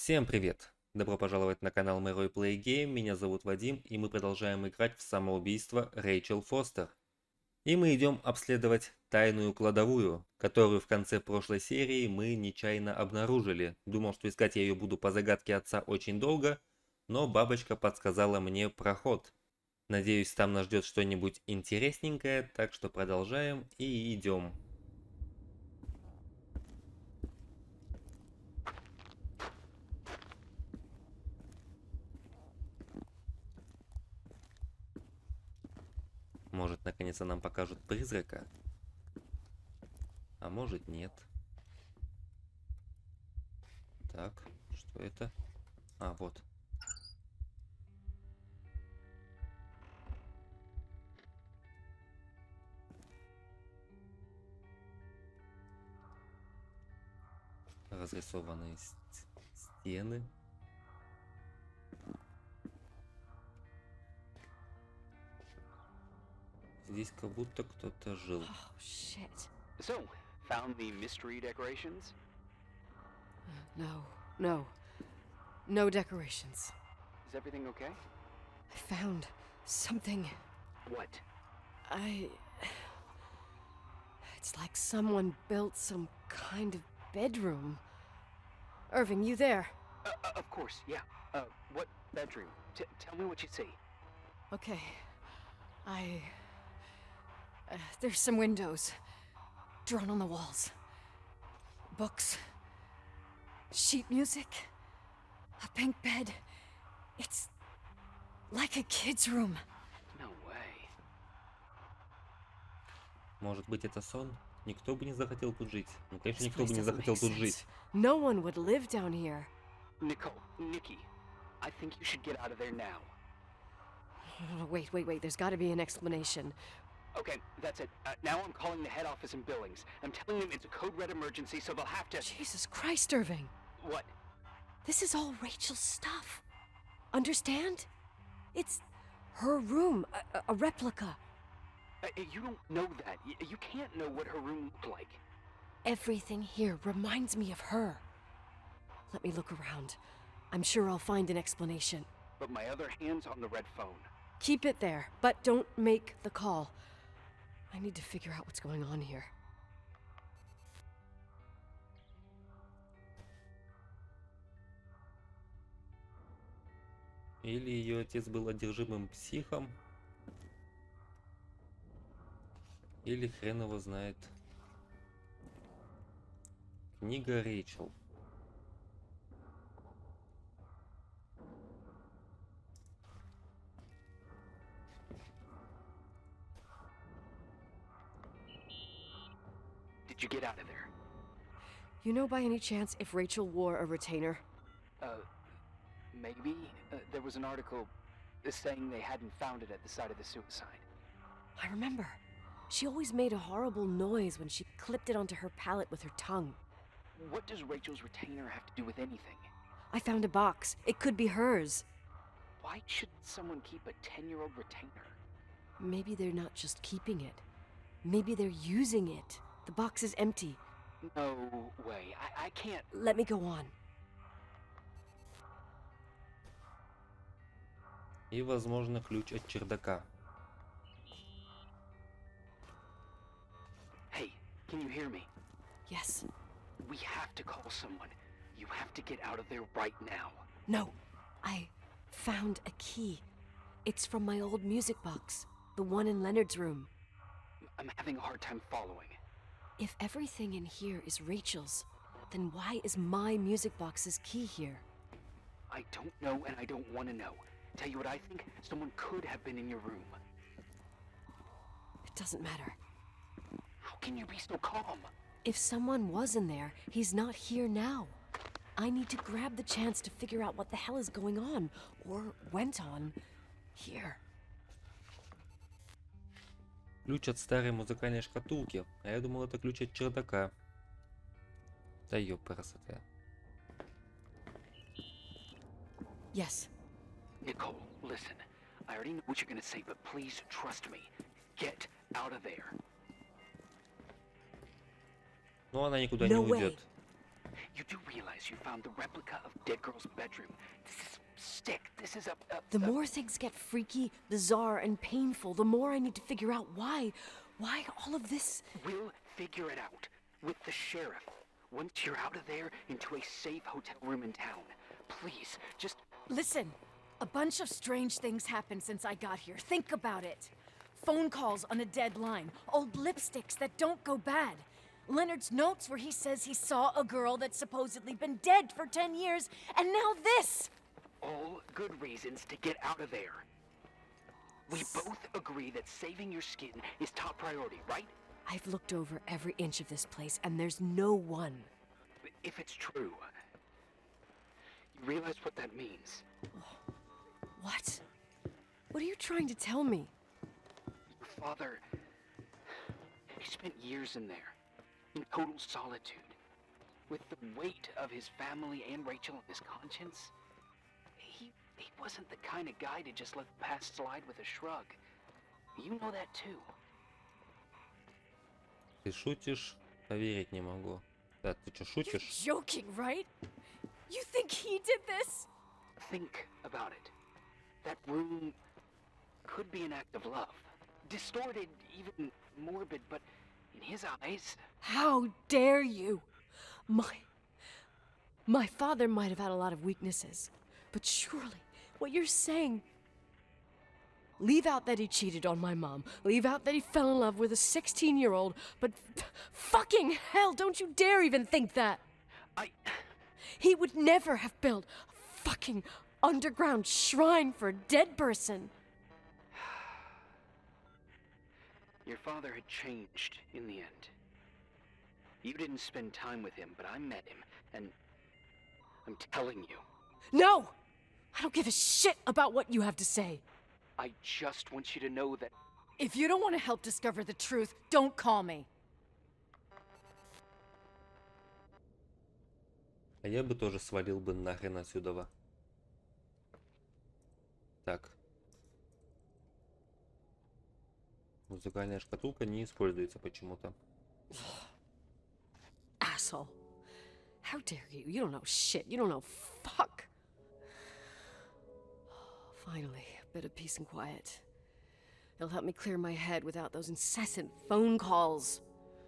Всем привет! Добро пожаловать на канал Мэрой Play Game, меня зовут Вадим, и мы продолжаем играть в самоубийство Рэйчел Фостер. И мы идем обследовать тайную кладовую, которую в конце прошлой серии мы нечаянно обнаружили. Думал, что искать я ее буду по загадке отца очень долго, но бабочка подсказала мне проход. Надеюсь, там нас ждет что-нибудь интересненькое, так что продолжаем и идем. Может, наконец-то нам покажут призрака? А может, нет. Так, что это? А, вот. Разрисованные стены. Здесь как будто кто-то жил. Oh, shit. So, found the mystery decorations? No decorations. Is everything okay? I found something. What? It's like someone built some kind of bedroom. Irvin, you there? Of course, yeah. What bedroom? Tell me what you see. Okay. There's some windows drawn on the walls. Books. Sheet music. A pink bed. It's like a kid's room. No way. Может быть, это сон? Никто бы не захотел тут жить. Ну, конечно, This никто бы place не doesn't захотел make тут sense. жить. No one would live down here. Nikki, I think you should get out of there now. Wait. There's got to be an explanation. Okay, that's it. Now I'm calling the head office in Billings. I'm telling them it's a code red emergency, so they'll have to... Jesus Christ, Irving. What? This is all Rachel's stuff. Understand? It's her room, a replica. You don't know that. You can't know what her room looked like. Everything here reminds me of her. Let me look around. I'm sure I'll find an explanation. But my other hand's on the red phone. Keep it there, but don't make the call. I need to figure out what's going on here. Или ее отец был одержимым психом, или хрен его знает. Книга Рэйчел. Did you get out of there? You know by any chance if Rachel wore a retainer? Maybe. There was an article saying they hadn't found it at the site of the suicide. I remember. She always made a horrible noise when she clipped it onto her palate with her tongue. What does Rachel's retainer have to do with anything? I found a box. It could be hers. Why should someone keep a 10-year-old retainer? Maybe they're not just keeping it. Maybe they're using it. The box is empty. No way. I can't... Let me go on. И, возможно, ключ от чердака. Hey, can you hear me? Yes. We have to call someone. You have to get out of there right now. No. I found a key. It's from my old music box. The one in Leonard's room. I'm having a hard time following. If everything in here is Rachel's, then why is my music box's key here? I don't know and I don't want to know. Tell you what I think? Someone could have been in your room. It doesn't matter. How can you be so calm? If someone was in there, he's not here now. I need to grab the chance to figure out what the hell is going on, or went on, here. Ключ от старой музыкальной шкатулки. А я думал, это ключ от чердака. Да ёпрст. Yes. Nicole, listen. I already know what you're gonna say, but please trust me. Get out of there. Но она никуда не No way. уйдет. You do realize you found the replica of dead girl's bedroom. This is sick. This is The more things get freaky, bizarre, and painful, the more I need to figure out why. Why all of this? We'll figure it out with the sheriff. Once you're out of there, into a safe hotel room in town. Please, just... Listen, a bunch of strange things happened since I got here. Think about it. Phone calls on a dead line, old lipsticks that don't go bad. Leonard's notes where he says he saw a girl that's supposedly been dead for 10 years, and now this! All good reasons to get out of there. We both agree that saving your skin is top priority, right? I've looked over every inch of this place, and there's no one. If it's true, you realize what that means. What? What are you trying to tell me? Your father... he spent years in there, in total solitude. With the weight of his family and Rachel on his conscience. He wasn't the kind of guy to just let the past slide with a shrug. You know that too. Ты шутишь? Поверить не могу. Да, ты что, You're шутишь? joking, right? You think he did this? Think about it. That room could be an act of love. Distorted, even morbid, but in his eyes... How dare you? My father might have had a lot of weaknesses, but surely what you're saying... Leave out that he cheated on my mom. Leave out that he fell in love with a 16-year-old, but fucking hell, don't you dare even think that! He would never have built a fucking underground shrine for a dead person. Your father had changed in the end. You didn't spend time with him, but I met him, and I'm telling you. No! I don't give a shit about what you have to say. I just want you to know that... If you don't want to help discover the truth, don't call me. А я бы тоже свалил бы нахрен отсюда. Так. Музыкальная шкатулка не используется почему-то. Asshole. How dare you? You don't know shit. You don't know fuck. Finally, a bit of peace and quiet. It'll help me clear my head without those incessant phone calls.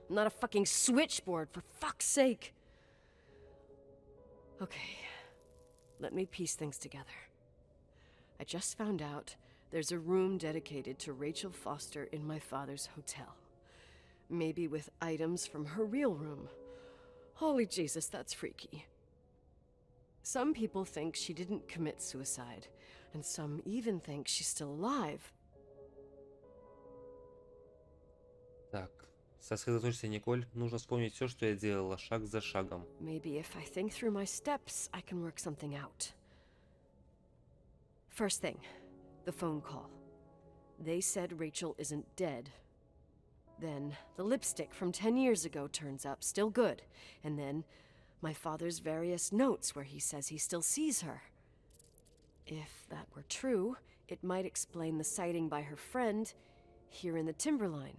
I'm not a fucking switchboard, for fuck's sake. Okay, let me piece things together. I just found out there's a room dedicated to Rachel Foster in my father's hotel. Maybe with items from her real room. Holy Jesus, that's freaky. Some people think she didn't commit suicide, and some even think she's still alive. Так, сосредоточься, Николь. Нужно вспомнить все, что я делала, шаг за шагом. Maybe if I think through my steps, I can work something out. First thing, the phone call. They said Rachel isn't dead. Then the lipstick from 10 years ago turns up, still good. And then my father's various notes where he says he still sees her. If that were true, it might explain the sighting by her friend here in the Timberline.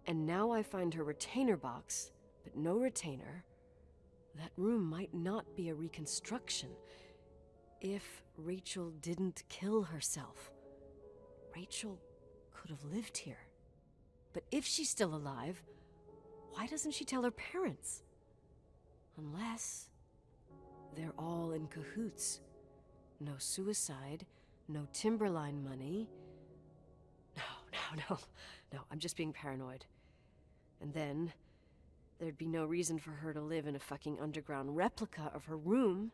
And now I find her retainer box, but no retainer. That room might not be a reconstruction. If Rachel didn't kill herself, Rachel could have lived here. But if she's still alive, why doesn't she tell her parents? Unless they're all in cahoots. No suicide, no Timberline money. No, I'm just being paranoid. And then there'd be no reason for her to live in a fucking underground replica of her room.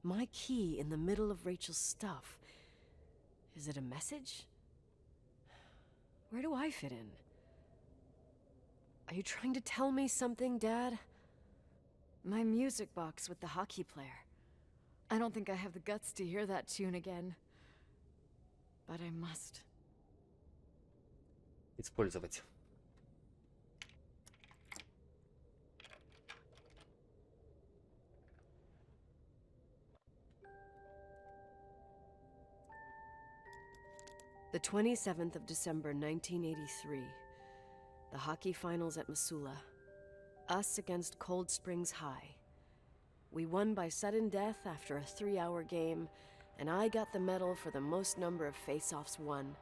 My key in the middle of Rachel's stuff. Is it a message? Where do I fit in? Are you trying to tell me something, Dad? My music box with the hockey player. I don't think I have the guts to hear that tune again. But I must. Использовать. The 27th of December, 1983. The hockey finals at Missoula. us against Cold Springs High. We won by sudden death after a 3-hour game, and I got the medal for the most number of face-offs won.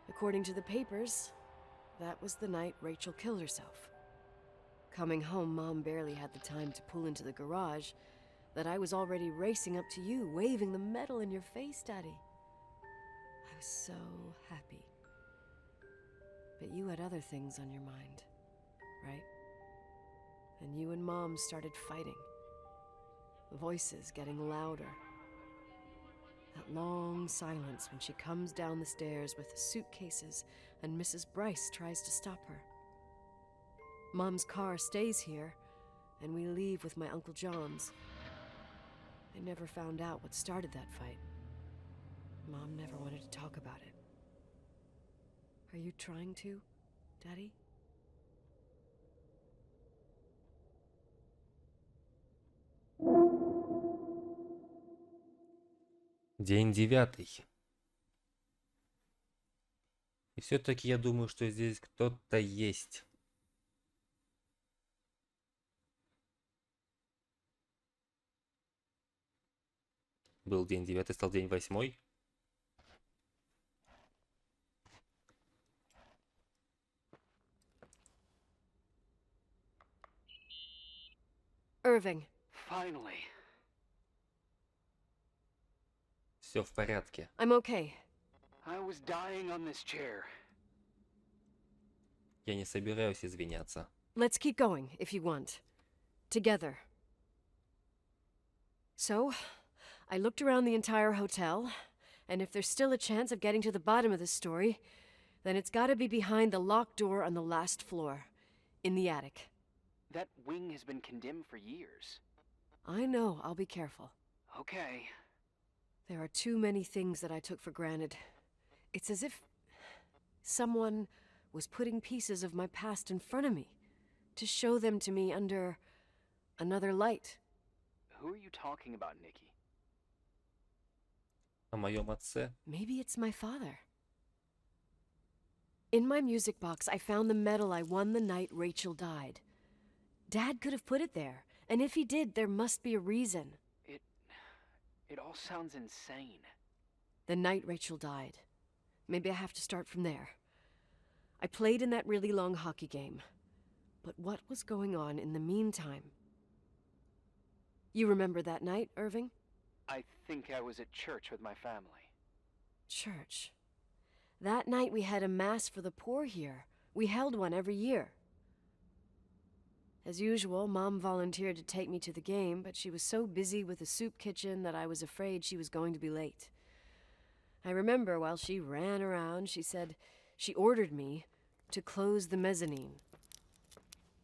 According to the papers, that was the night Rachel killed herself. Coming home, Mom barely had the time to pull into the garage that I was already racing up to you, waving the medal in your face, Daddy. I was so happy. But you had other things on your mind, right? And you and Mom started fighting. The voices getting louder. That long silence when she comes down the stairs with the suitcases and Mrs. Bryce tries to stop her. Mom's car stays here, and we leave with my Uncle John's. I never found out what started that fight. Mom never wanted to talk about it. Are you trying to, Daddy? День 9. И все-таки я думаю, что здесь кто-то есть. Был день 9, стал день 8. Irving. Finally. Все в порядке. I'm okay. I was dying on this chair. Я не собираюсь извиняться. Let's keep going, if you want. Together. So, I looked around the entire hotel, and if there's still a chance of getting to the bottom of this story, then it's gotta be behind the locked door on the last floor, in the attic. That wing has been condemned for years. I know, I'll be careful. Okay. There are too many things that I took for granted. It's as if someone was putting pieces of my past in front of me to show them to me under another light. Who are you talking about, Nikki? О моем отце. Maybe it's my father. In my music box, I found the medal I won the night Rachel died. Dad could have put it there, and if he did, there must be a reason. It all sounds insane. The night Rachel died. Maybe I have to start from there. I played in that really long hockey game. But what was going on in the meantime? You remember that night, Irving? I think I was at church with my family. Church. That night we had a mass for the poor here. We held one every year. As usual, Mom volunteered to take me to the game, but she was so busy with the soup kitchen that I was afraid she was going to be late. I remember while she ran around, she said she ordered me to close the mezzanine.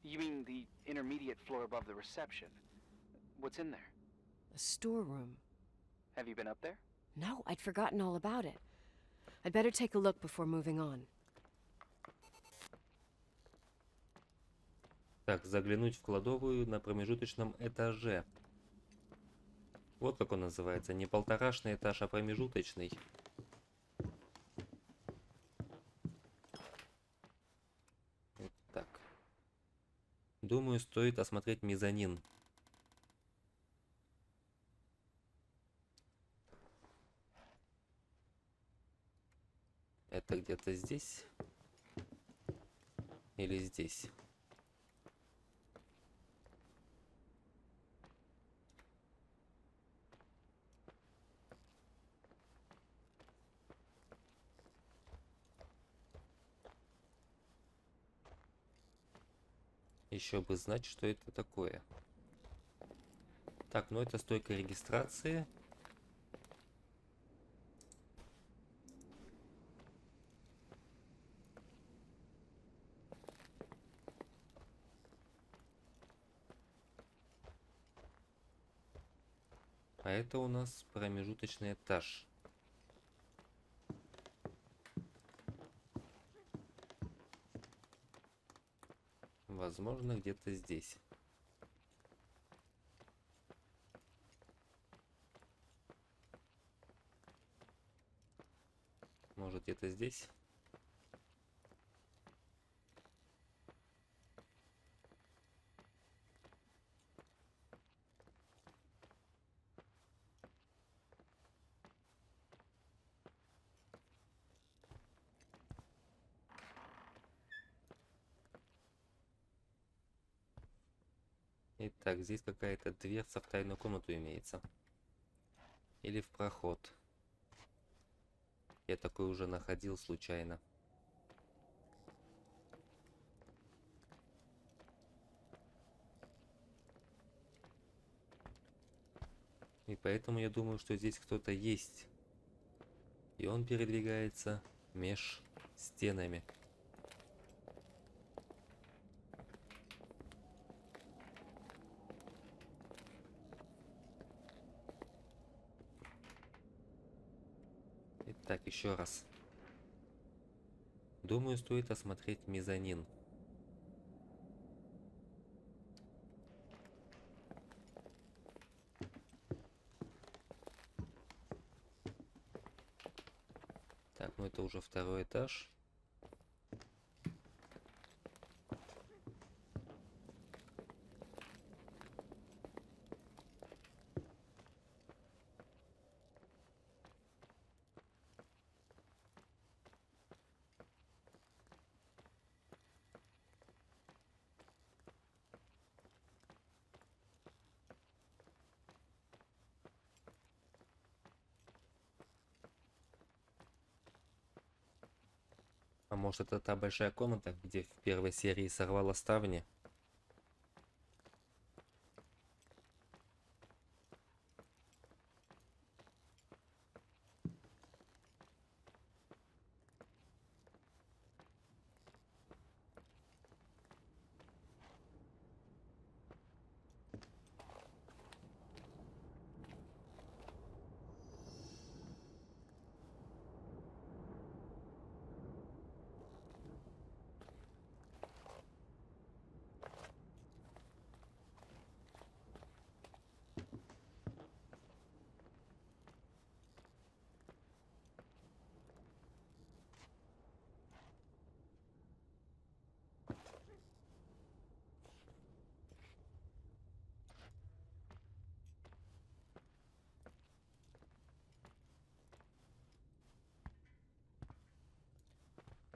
You mean the intermediate floor above the reception? What's in there? A storeroom. Have you been up there? No, I'd forgotten all about it. I'd better take a look before moving on. Так, заглянуть в кладовую на промежуточном этаже. Вот как он называется. Не полторашный этаж, а промежуточный. Вот так. Думаю, стоит осмотреть мезонин. Это где-то здесь? Или здесь? Еще бы знать, что это такое. Так, ну это стойка регистрации. А это у нас промежуточный этаж. Возможно, где-то здесь. Может, где-то здесь? Итак, здесь какая-то дверца в тайную комнату имеется. Или в проход. Я такой уже находил случайно. И поэтому я думаю, что здесь кто-то есть. И он передвигается меж стенами. Итак, еще раз. Думаю, стоит осмотреть мезонин. Так, ну это уже второй этаж. А может, это та большая комната, где в первой серии сорвала ставни?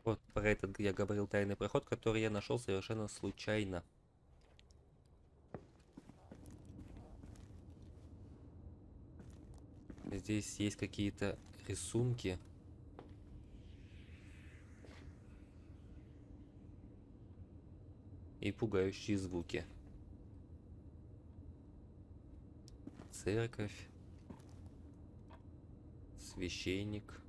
Вот про этот я говорил тайный проход, который я нашел совершенно случайно. Здесь есть какие-то рисунки. И пугающие звуки. Церковь. Священник.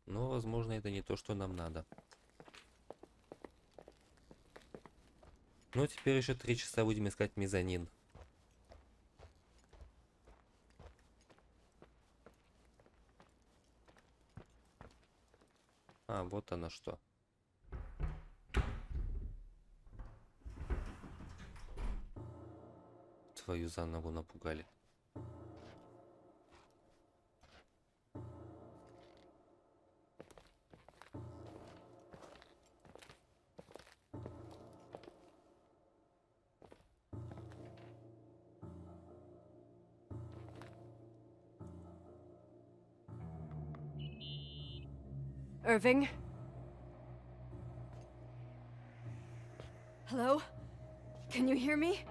Но, возможно, это не то, что нам надо. Ну, теперь еще 3 часа будем искать мезонин. А, вот оно что. Твою за ногу напугали. Irving? Hello? Can you hear me?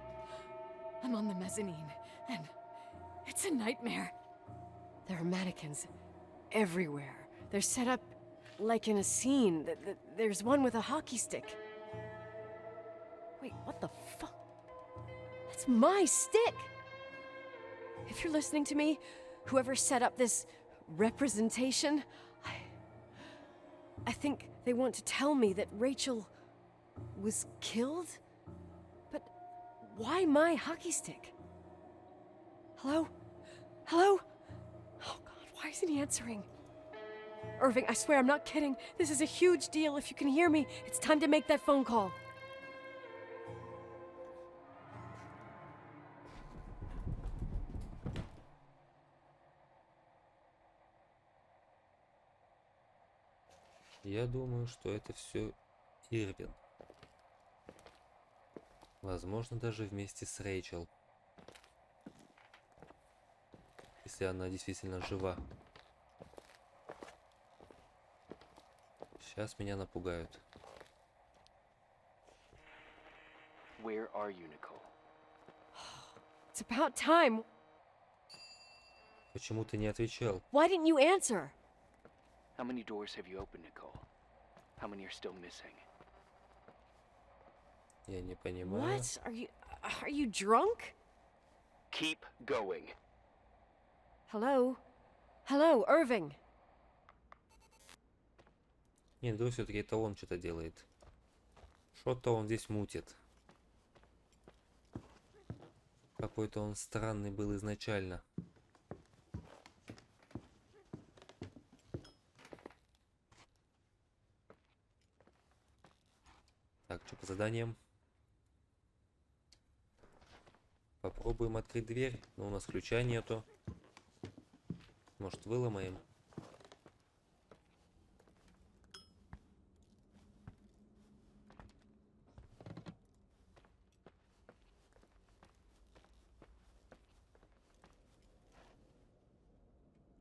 I'm on the mezzanine, and it's a nightmare. There are mannequins everywhere. They're set up like in a scene. There's one with a hockey stick. Wait, what the fuck? That's my stick! If you're listening to me, whoever set up this representation, I think they want to tell me that Rachel was killed? But why my hockey stick? Hello? Hello? Oh God, why isn't he answering? Irving, I swear I'm not kidding. This is a huge deal. If you can hear me, it's time to make that phone call. Я думаю, что это все Ирвин. Возможно, даже вместе с Рэйчел. Если она действительно жива. Сейчас меня напугают. Where are you, Nicole? It's about time. Почему ты не отвечал? Why didn't you answer? How many doors have you opened, Nicole? How many are still missing? Я не понимаю. What? Are you drunk? Keep going. Hello? Hello, Irving. Нет, да все-таки это он что-то делает. Что-то он здесь мутит. Какой-то он странный был изначально. Так, что по заданиям? Попробуем открыть дверь, но у нас ключа нету. Может, выломаем?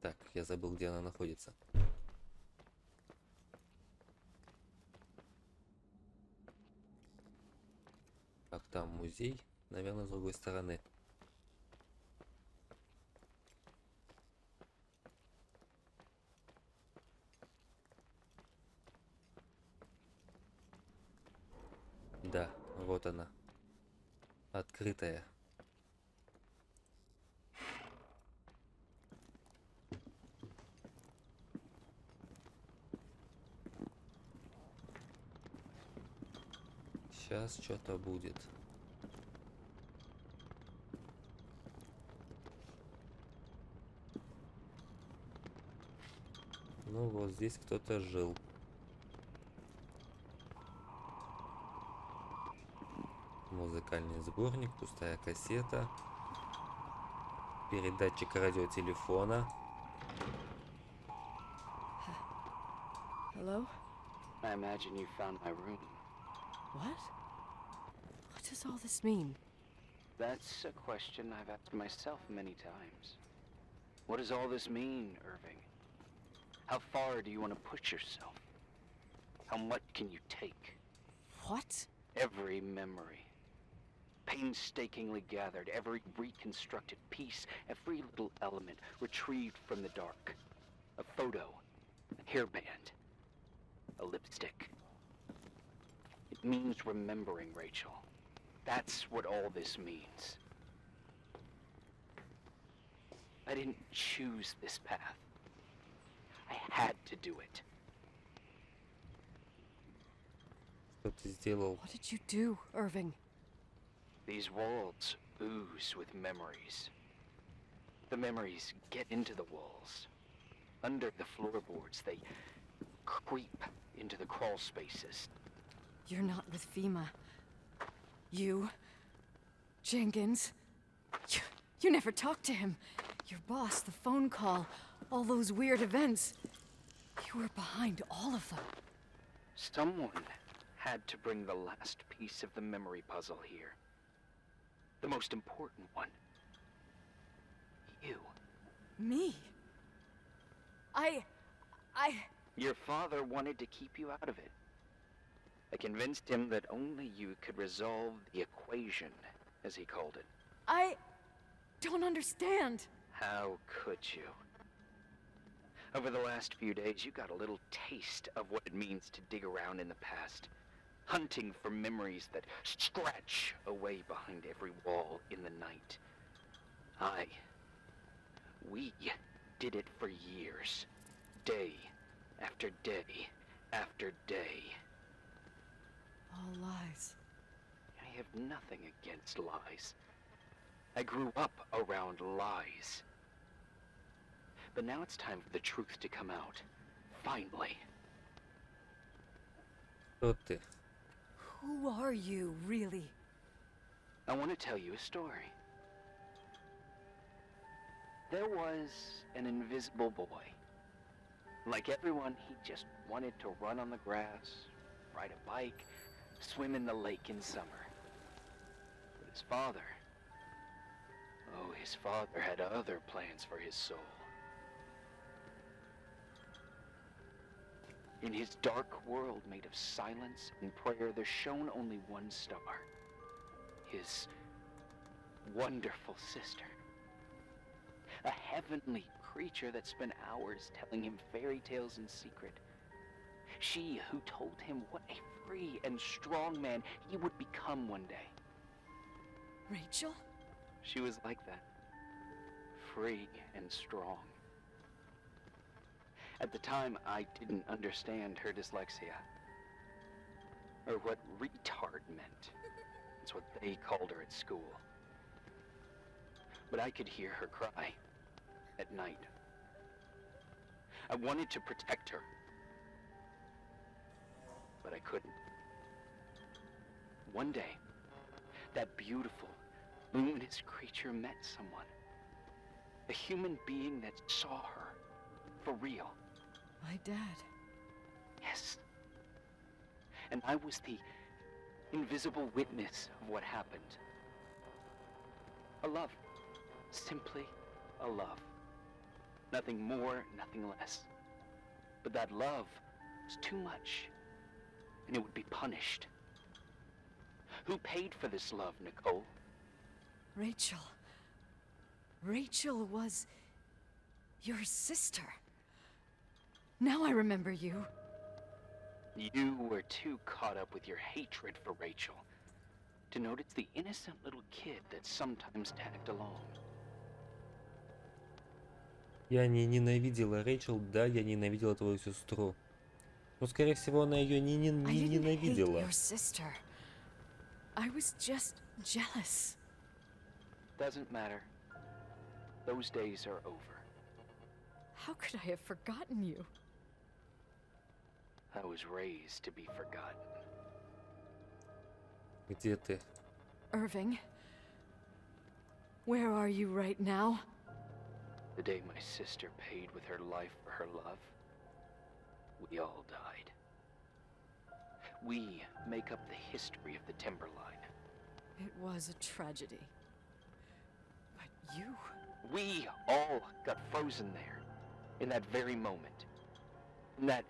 Так, я забыл, где она находится. Так, там музей, наверное, с другой стороны. Да, вот она. Открытая. Сейчас что-то будет. Ну вот здесь кто-то жил. Музыкальный сборник, пустая кассета, передатчик радиотелефона. Hello? I imagine you found my room. What? What does all this mean? That's a question I've asked myself many times. What does all this mean, Irving? How far do you want to push yourself? How much can you take? What? Every memory, painstakingly gathered, every reconstructed piece, every little element retrieved from the dark. A photo, a hairband, a lipstick. It means remembering, Rachel. That's what all this means. I didn't choose this path. I had to do it. Что ты сделал? What did you do, Irving? These walls ooze with memories. The memories get into the walls. Under the floorboards, they creep into the crawl spaces. You're not with FEMA. You, Jenkins, you never talked to him. Your boss, the phone call, all those weird events. You were behind all of them. Someone had to bring the last piece of the memory puzzle here. The most important one. You. Me? Your father wanted to keep you out of it. I convinced him that only you could resolve the equation, as he called it. I don't understand. How could you? Over the last few days, you got a little taste of what it means to dig around in the past, hunting for memories that scratch away behind every wall in the night. We did it for years, day after day after day. All lies. I have nothing against lies. I grew up around lies. But now it's time for the truth to come out. Finally. Кто ты? Who are you, really? I want to tell you a story. There was an invisible boy. Like everyone, he just wanted to run on the grass, ride a bike, swim in the lake in summer. But his father, oh, his father had other plans for his soul. In his dark world made of silence and prayer, there shone only one star. His wonderful sister. A heavenly creature that spent hours telling him fairy tales in secret. She who told him what a free and strong man he would become one day. Rachel? She was like that. Free and strong. At the time, I didn't understand her dyslexia. Or what retard meant. That's what they called her at school. But I could hear her cry at night. I wanted to protect her. But I couldn't. One day, that beautiful, luminous creature met someone. A human being that saw her for real. My dad. Yes. And I was the invisible witness of what happened. A love. Simply a love. Nothing more, nothing less. But that love was too much, and it would be punished. Who paid for this love, Nicole? Rachel. Rachel was your sister. Now I remember you. You were too caught up with your hatred for Rachel to notice the innocent little kid that sometimes tagged along. Я не ненавидела Рэйчел, да, я ненавидела твою сестру. Но, скорее всего, она ее не I didn't hate ненавидела. your sister. I was just jealous. Doesn't matter. Those days are over. How could I have forgotten you? I was raised to be forgotten. Где ты? Irving, where are you right now? The day my sister paid with her life for her love, we all died. We make up the history of the Timberline. It was a tragedy. But you... We all got frozen there, in that very moment. In that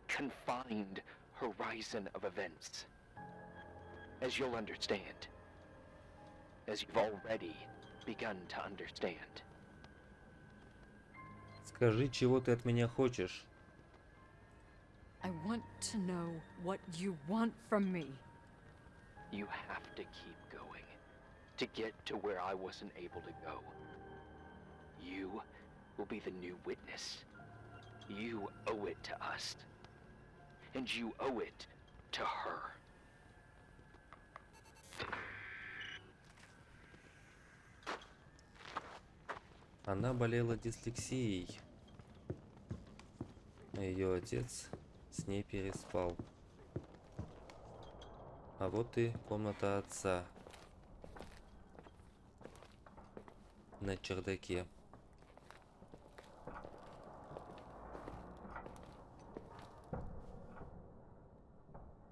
confined horizon of events. As you'll understand. As you've already begun to understand. Скажи, чего ты от меня хочешь? I want to know what you want from me. You have to keep going to get to where I wasn't able to go. You will be the new witness. You owe it to us. And you owe it to her. Она болела дислексией. А ее отец с ней переспал. А вот и комната отца. На чердаке.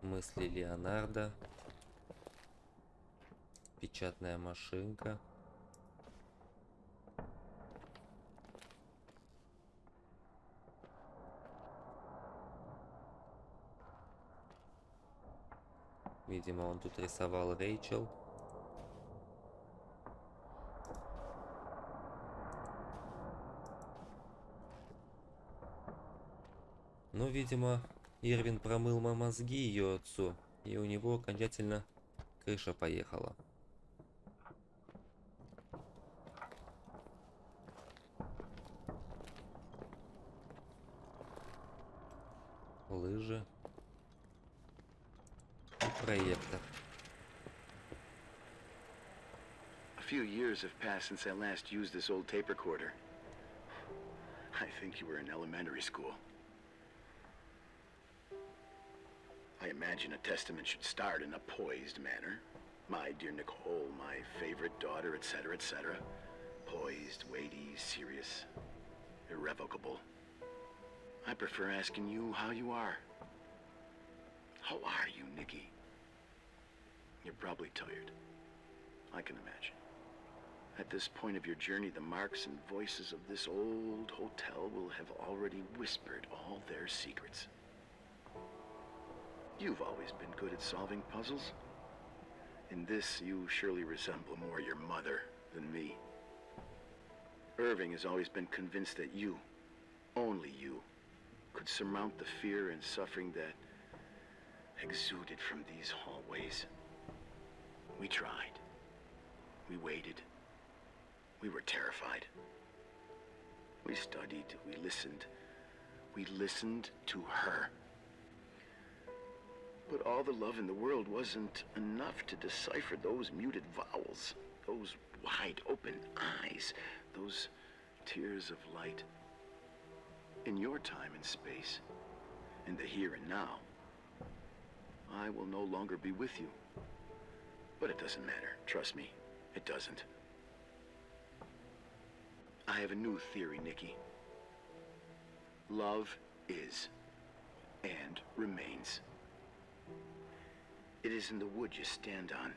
Мысли Леонардо. Печатная машинка. Видимо, он тут рисовал Рэйчел. Ну, видимо, Ирвин промыл мозги ее отцу, и у него окончательно крыша поехала. Лыжи. И проектор. A few years have passed since I last used this old tape recorder. I think you were in elementary school. I imagine a testament should start in a poised manner. My dear Nicole, my favorite daughter, etc., etc. Poised, weighty, serious, irrevocable. I prefer asking you how you are. How are you, Nikki? You're probably tired. I can imagine. At this point of your journey, the marks and voices of this old hotel will have already whispered all their secrets. You've always been good at solving puzzles. In this, you surely resemble more your mother than me. Irving has always been convinced that you, only you, could surmount the fear and suffering that exuded from these hallways. We tried. We waited. We were terrified. We studied. We listened. We listened to her. But all the love in the world wasn't enough to decipher those muted vowels, those wide open eyes, those tears of light. In your time and space, in the here and now, I will no longer be with you. But it doesn't matter. Trust me, it doesn't. I have a new theory, Nikki. Love is and remains. It is in the wood you stand on,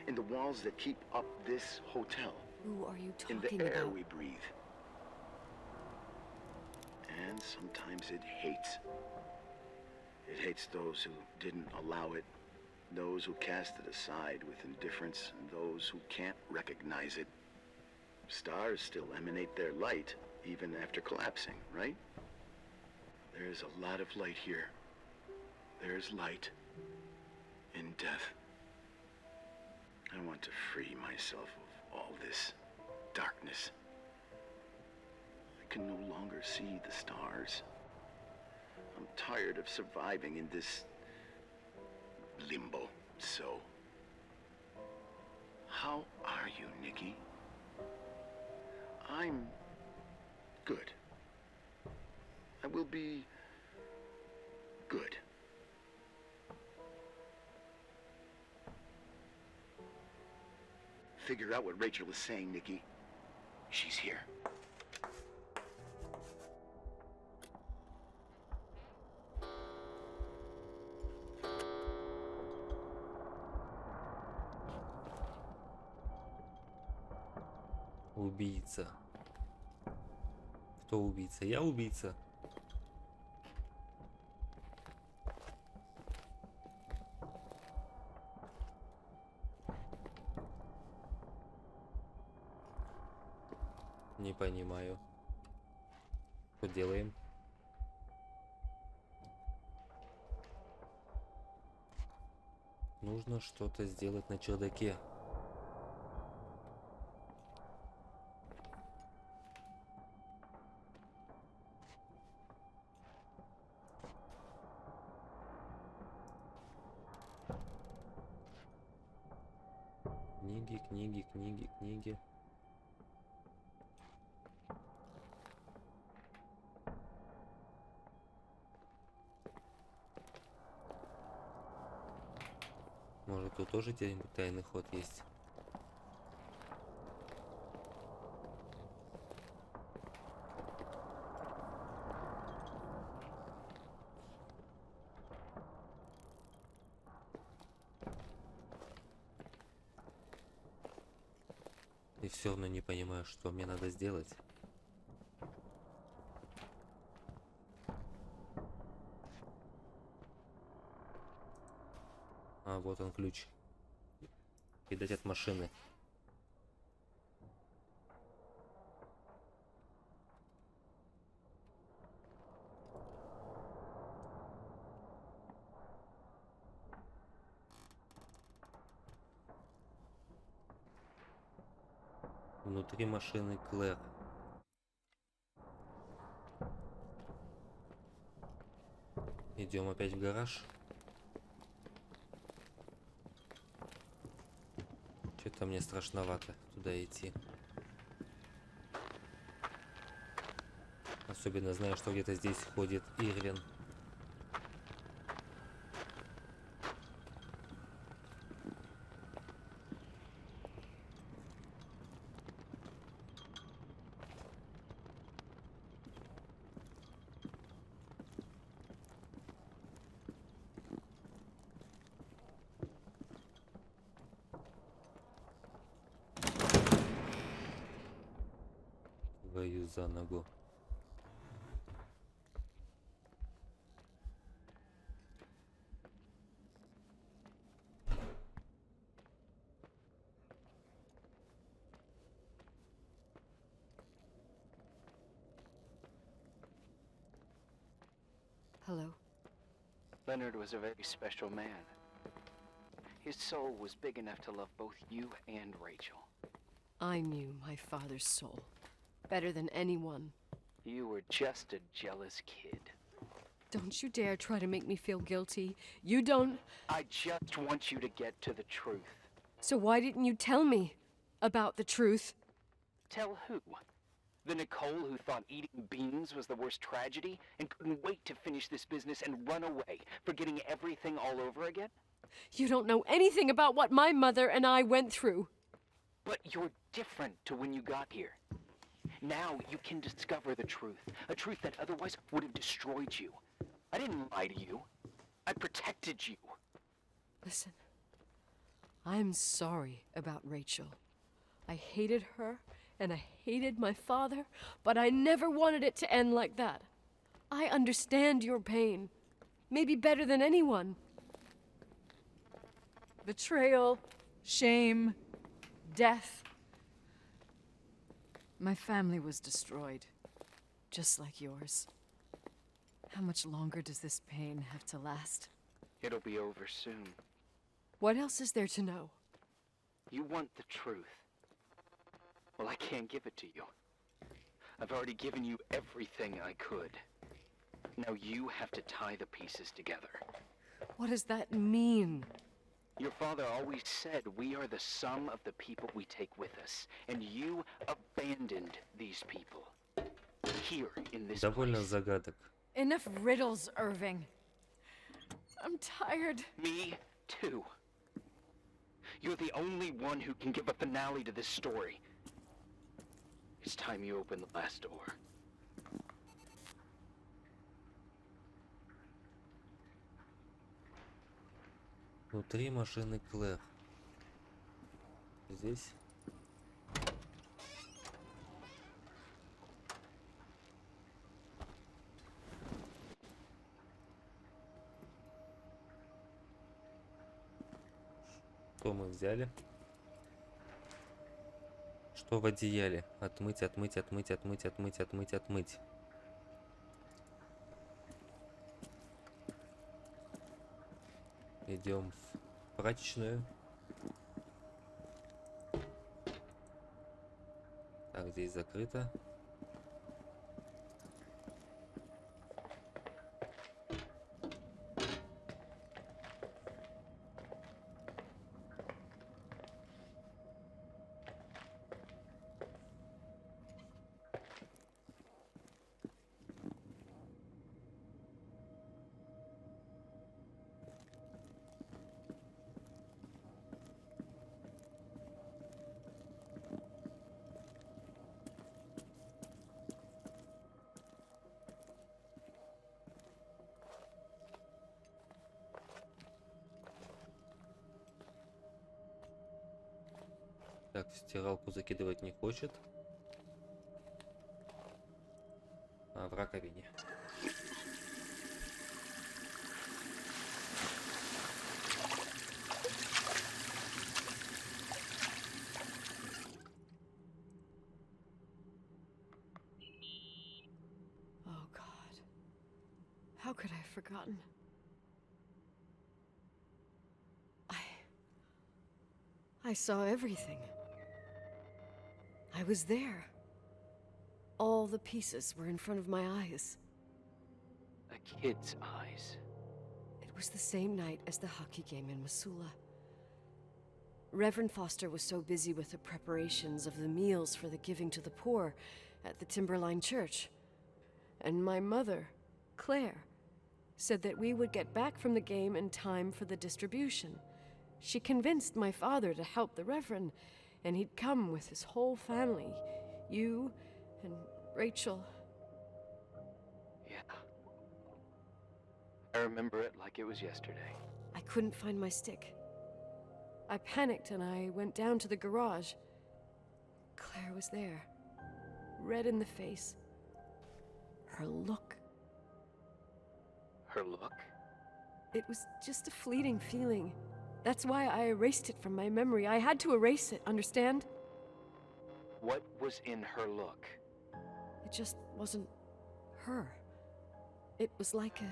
in the walls that keep up this hotel, Who are you in talking the air about? we breathe. And sometimes it hates. It hates those who didn't allow it, those who cast it aside with indifference, and those who can't recognize it. Stars still emanate their light, even after collapsing, right? There's a lot of light here. There's light in death. I want to free myself of all this darkness. I can no longer see the stars. I'm tired of surviving in this limbo. So, how are you, Nikki? I'm good. I will be good. Figure out what Rachel is saying, Nikki. She's here. Убийца. Кто убийца? Я убийца. Не понимаю. Что делаем? Нужно что-то сделать на чердаке. Книги, книги, книги, книги. Может, тут тоже где-нибудь тайный ход есть? И все равно не понимаю, что мне надо сделать. А, вот он ключ. Видать, от машины. Внутри машины Клэр. Идем опять в гараж. Что-то мне страшновато туда идти. Особенно знаю, что где-то здесь ходит Ирвин. Боюсь за ногу. Hello. Leonard was a very special man. His soul was big enough to love both you and Rachel. I knew my father's soul better than anyone. You were just a jealous kid. Don't you dare try to make me feel guilty. You don't... I just want you to get to the truth. So why didn't you tell me about the truth? Tell who? The Nicole who thought eating beans was the worst tragedy and couldn't wait to finish this business and run away, forgetting everything all over again? You don't know anything about what my mother and I went through. But you're different to when you got here. Now you can discover the truth, a truth that otherwise would have destroyed you. I didn't lie to you. I protected you. Listen, I'm sorry about Rachel. I hated her, and I hated my father, but I never wanted it to end like that. I understand your pain, maybe better than anyone. Betrayal, shame, death. My family was destroyed, just like yours. How much longer does this pain have to last? It'll be over soon. What else is there to know? You want the truth. Well, I can't give it to you. I've already given you everything I could. Now you have to tie the pieces together. What does that mean? Your father always said we are the sum of the people we take with us, and you abandoned these people. Here in this Довольно place. загадок. Enough riddles, Irving. I'm tired. Me too. You're the only one who can give a finale to this story. It's time you open the last door. Внутри машины Клэр. Здесь. Что мы взяли? Что в одеяле? Отмыть, отмыть, отмыть, отмыть, отмыть, отмыть, отмыть. Идем в прачечную. Так, здесь закрыто. Так, в стиралку закидывать не хочет. А в раковине. Oh, God. How could I have forgotten? I saw everything. I was there. All the pieces were in front of my eyes. A kid's eyes. It was the same night as the hockey game in Missoula. Reverend Foster was so busy with the preparations of the meals for the giving to the poor at the Timberline Church. And my mother, Claire, said that we would get back from the game in time for the distribution. She convinced my father to help the Reverend, and he'd come with his whole family. You and Rachel. Yeah. I remember it like it was yesterday. I couldn't find my stick. I panicked and I went down to the garage. Claire was there. red in the face. Her look. Her look? It was just a fleeting feeling. That's why I erased it from my memory. I had to erase it, understand? What was in her look? It just wasn't her. It was like a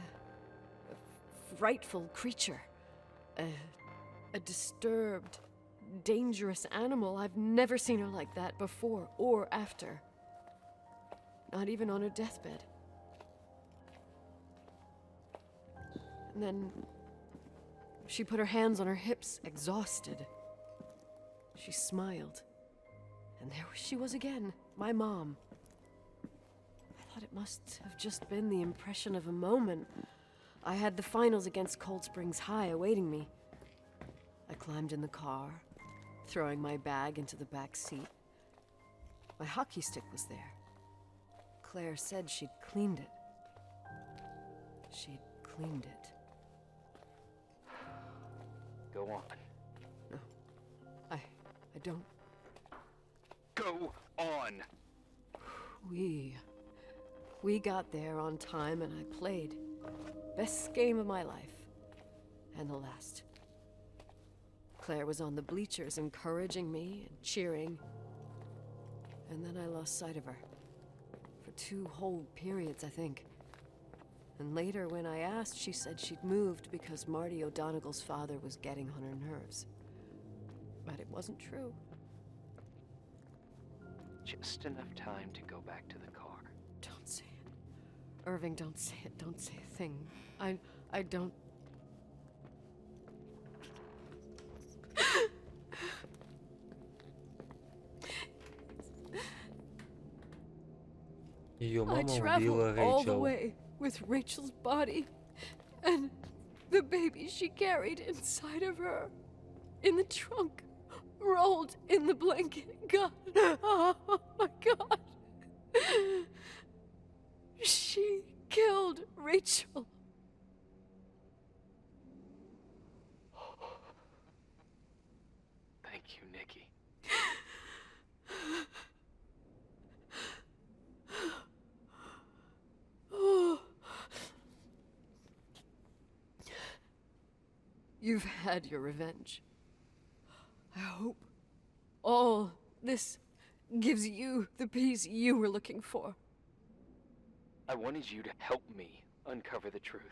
frightful creature. A disturbed, dangerous animal. I've never seen her like that before or after. Not even on her deathbed. And then she put her hands on her hips, exhausted. She smiled. And there she was again, my mom. I thought it must have just been the impression of a moment. I had the finals against Cold Springs High awaiting me. I climbed in the car, throwing my bag into the back seat. My hockey stick was there. Claire said she'd cleaned it. She'd cleaned it. Go on. No. I don't. Go on! We got there on time and I played. Best game of my life. And the last. Claire was on the bleachers encouraging me and cheering. And then I lost sight of her. For 2 whole periods, I think. And later, when I asked, she said she'd moved because Marty O'Donegal's father was getting on her nerves. But it wasn't true. Just enough time to go back to the car. Don't say it. Irving, don't say it. Don't say a thing. I don't... Ее I мама убила traveled all the Рэйчел. way with Rachel's body and the baby she carried inside of her in the trunk, rolled in the blanket. God, oh my God. She killed Rachel. Thank you, Nikki. Oh. You've had your revenge. I hope all this gives you the peace you were looking for. I wanted you to help me uncover the truth.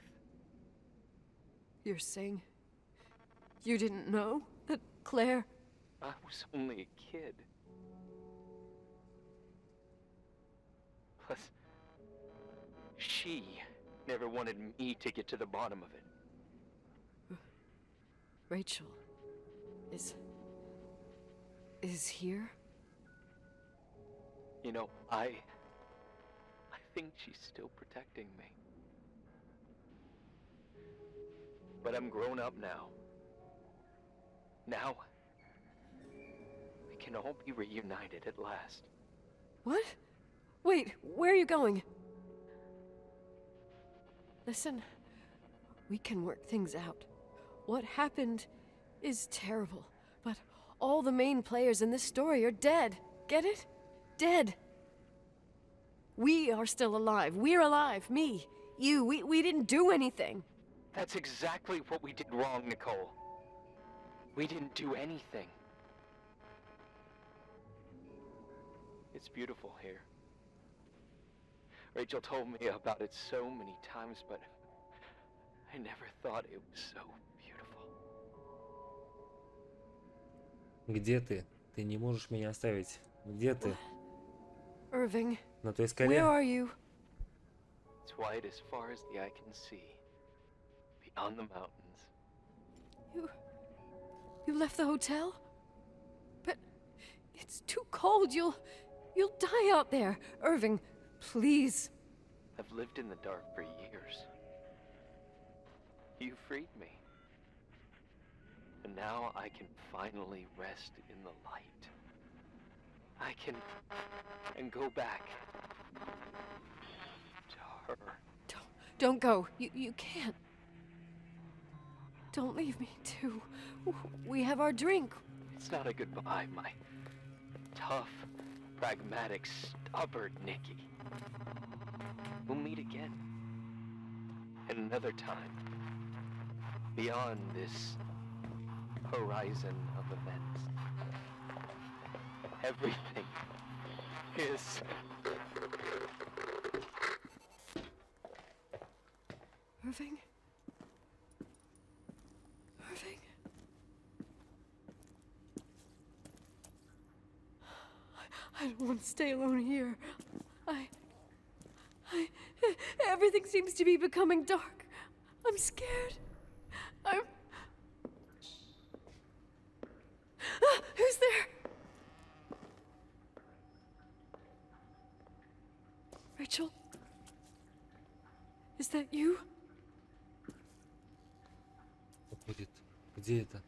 You're saying you didn't know that Claire... I was only a kid. Plus, she never wanted me to get to the bottom of it. Rachel is here? You know, I think she's still protecting me. But I'm grown up now. Now, we can all be reunited at last. What? Wait, where are you going? Listen, we can work things out. What happened is terrible, but all the main players in this story are dead. Get it? Dead. We are still alive. We're alive. Me, you, we didn't do anything. That's exactly what we did wrong, Nicole. We didn't do anything. It's beautiful here. Rachel told me about it so many times, but I never thought it was so beautiful. Где ты? Ты не можешь меня оставить. Где ты? Irving, На той where скале? are you? It's white as far as the eye can see, beyond the mountains. You left the hotel? But it's too cold. You'll die out there. Irving, please. I've lived in the dark for years. You freed me. And now I can finally rest in the light. I can... and go back to her. Don't go. You can't. Don't leave me too. We have our drink. It's not a goodbye, my tough, pragmatic, stubborn Nikki. We'll meet again. At another time. Beyond this horizon of events. Everything is... Irving? Irving? I don't want to stay alone here. Everything seems to be becoming dark. I'm scared. Who's there? Rachel? Is that you? Что будет? Где это?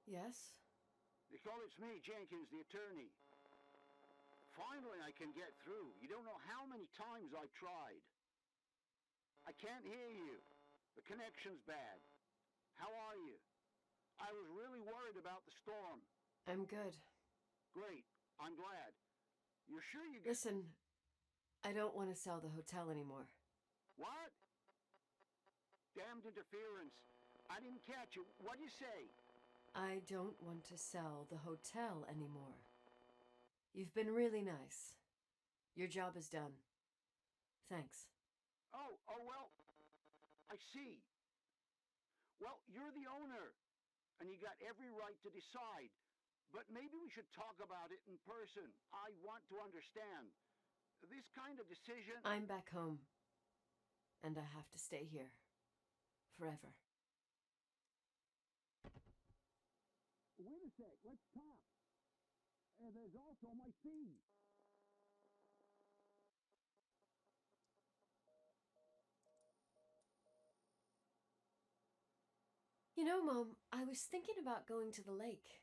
Yes? Nicole, it's me, Jenkins, the attorney. Finally, I can get through. You don't know how many times I've tried. I can't hear you. The connection's bad. How are you? I was really worried about the storm. I'm good. Great. I'm glad. You're sure you... Listen, I don't want to sell the hotel anymore. What? Damned interference. I didn't catch you. What'd you say? I don't want to sell the hotel anymore. You've been really nice. Your job is done. Thanks. Oh, well, I see. Well, you're the owner, and you got every right to decide. But maybe we should talk about it in person. I want to understand. This kind of decision... I'm back home, and I have to stay here. Forever. Wait a sec, let's talk. There's also my fee. You know, Mom, I was thinking about going to the lake.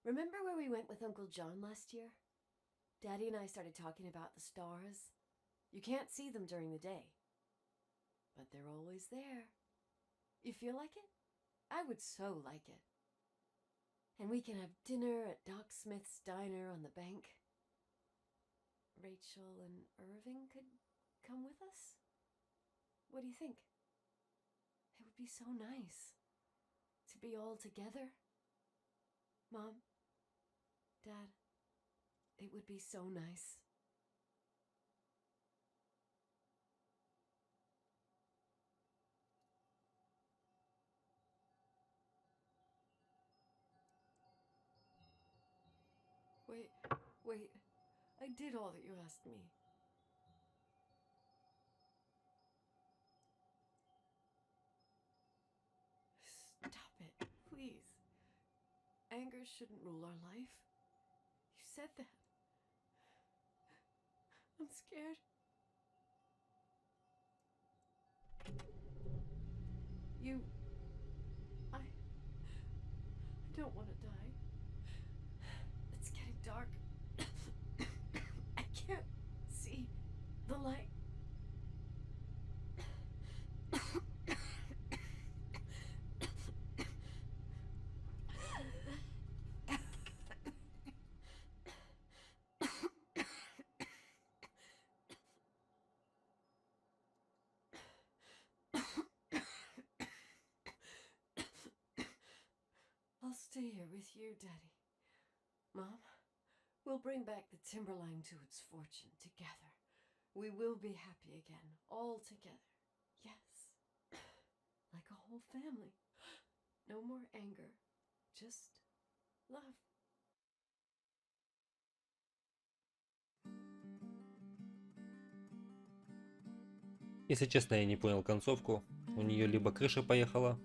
Remember where we went with Uncle John last year? Daddy and I started talking about the stars. You can't see them during the day, but they're always there. You feel like it? I would so like it. And we can have dinner at Doc Smith's diner on the bank. Rachel and Irving could come with us? What do you think? It would be so nice to be all together. Mom, Dad, it would be so nice. Wait, I did all that you asked me. Stop it, please. Anger shouldn't rule our life. You said that. I'm scared. I don't want to die. It's getting dark. I can't see the light. I'll stay here with you, Daddy. Mom, we'll bring back the Timberline to its fortune together. We will be happy again, all together. Yes. Like a whole family. No more anger, just love. Если честно, я не понял концовку. У нее либо крыша поехала,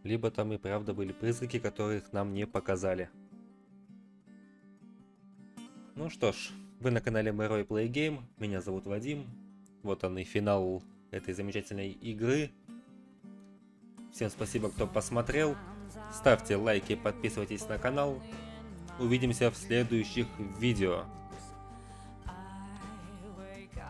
либо там и правда были призраки, которых нам не показали. Ну что ж, вы на канале Мэрой Play Game, меня зовут Вадим. Вот он и финал этой замечательной игры. Всем спасибо, кто посмотрел. Ставьте лайки, подписывайтесь на канал. Увидимся в следующих видео.